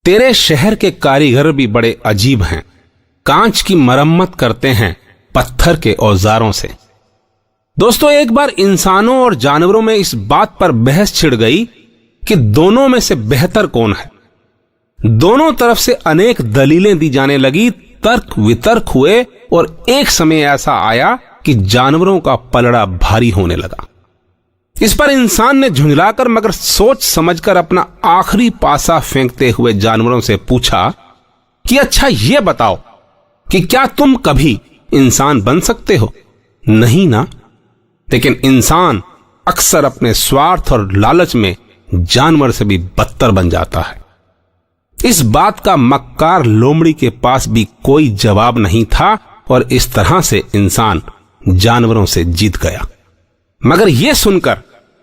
तेरे शहर के कारीगर भी बड़े अजीब हैं, कांच की मरम्मत करते हैं पत्थर के औजारों से। दोस्तों, एक बार इंसानों और जानवरों में इस बात पर बहस छिड़ गई कि दोनों में से बेहतर कौन है। दोनों तरफ से अनेक दलीलें दी जाने लगी, तर्क वितर्क हुए और एक समय ऐसा आया कि जानवरों का पलड़ा भारी होने लगा। इस पर इंसान ने झुंझलाकर मगर सोच समझकर अपना आखिरी पासा फेंकते हुए जानवरों से पूछा कि अच्छा ये बताओ कि क्या तुम कभी इंसान बन सकते हो? नहीं ना। लेकिन इंसान अक्सर अपने स्वार्थ और लालच में जानवर से भी बदतर बन जाता है। इस बात का मक्कार लोमड़ी के पास भी कोई जवाब नहीं था और इस तरह से इंसान जानवरों से जीत गया। मगर यह सुनकर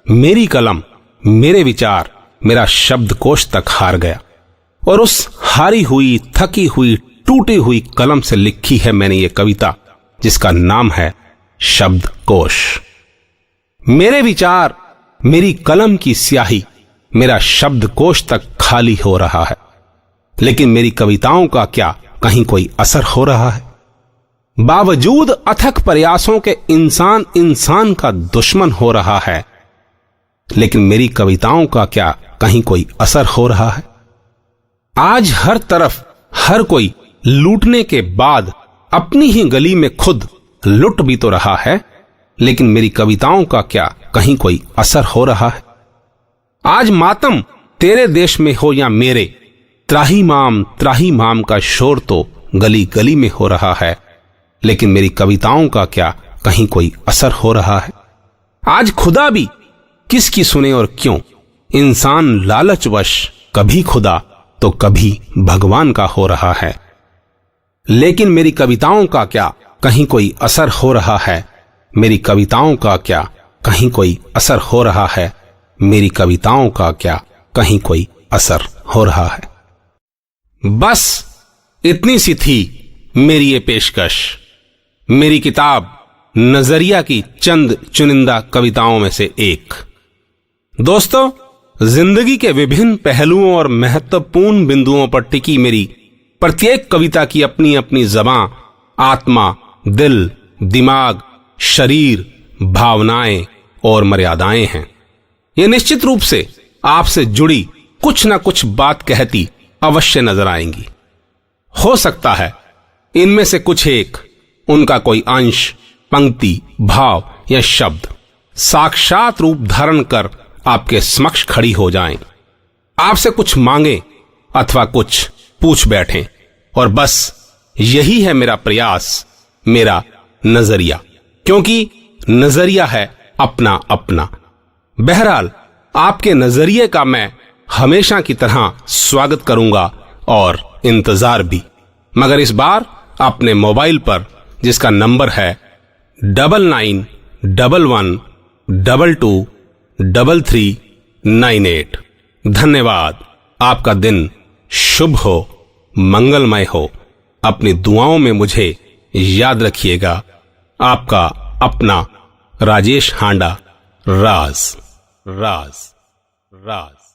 मेरी कलम, मेरे विचार, मेरा शब्दकोश तक हार गया और उस हारी हुई, थकी हुई, टूटी हुई कलम से लिखी है मैंने ये कविता, जिसका नाम है शब्दकोश। मेरे विचार, मेरी कलम की स्याही, मेरा शब्दकोश तक खाली हो रहा है, लेकिन मेरी कविताओं का क्या कहीं कोई असर हो रहा है? बावजूद अथक प्रयासों के इंसान इंसान का दुश्मन हो रहा है, लेकिन मेरी कविताओं का क्या कहीं कोई असर हो रहा है? आज हर तरफ हर कोई लूटने के बाद अपनी ही गली में खुद लुट भी तो रहा है, लेकिन मेरी कविताओं का क्या कहीं कोई असर हो रहा है? आज मातम तेरे देश में हो या मेरे, त्राही माम का शोर तो गली गली में हो रहा है, लेकिन मेरी कविताओं का क्या कहीं कोई असर हो रहा है? आज खुदा भी किसकी सुने और क्यों? इंसान लालचवश कभी खुदा तो कभी भगवान का हो रहा है, लेकिन मेरी कविताओं का क्या कहीं कोई असर हो रहा है? मेरी कविताओं का क्या कहीं कोई असर हो रहा है? मेरी कविताओं का क्या कहीं कोई असर हो रहा है? बस इतनी सी थी मेरी ये पेशकश, मेरी किताब नजरिया की चंद चुनिंदा कविताओं में से एक। दोस्तों, जिंदगी के विभिन्न पहलुओं और महत्वपूर्ण बिंदुओं पर टिकी मेरी प्रत्येक कविता की अपनी अपनी ज़बां, आत्मा, दिल, दिमाग, शरीर, भावनाएं और मर्यादाएं हैं। ये निश्चित रूप से आपसे जुड़ी कुछ ना कुछ बात कहती अवश्य नजर आएंगी। हो सकता है इनमें से कुछ एक, उनका कोई अंश, पंक्ति, भाव या शब्द साक्षात रूप धारण कर आपके समक्ष खड़ी हो जाएं, आपसे कुछ मांगे अथवा कुछ पूछ बैठें, और बस यही है मेरा प्रयास, मेरा नजरिया, क्योंकि नजरिया है अपना अपना। बहरहाल आपके नजरिए का मैं हमेशा की तरह स्वागत करूंगा और इंतजार भी, मगर इस बार अपने मोबाइल पर, जिसका नंबर है 9911222398। धन्यवाद। आपका दिन शुभ हो, मंगलमय हो। अपनी दुआओं में मुझे याद रखिएगा। आपका अपना राजेश हांडा। राज राज राज।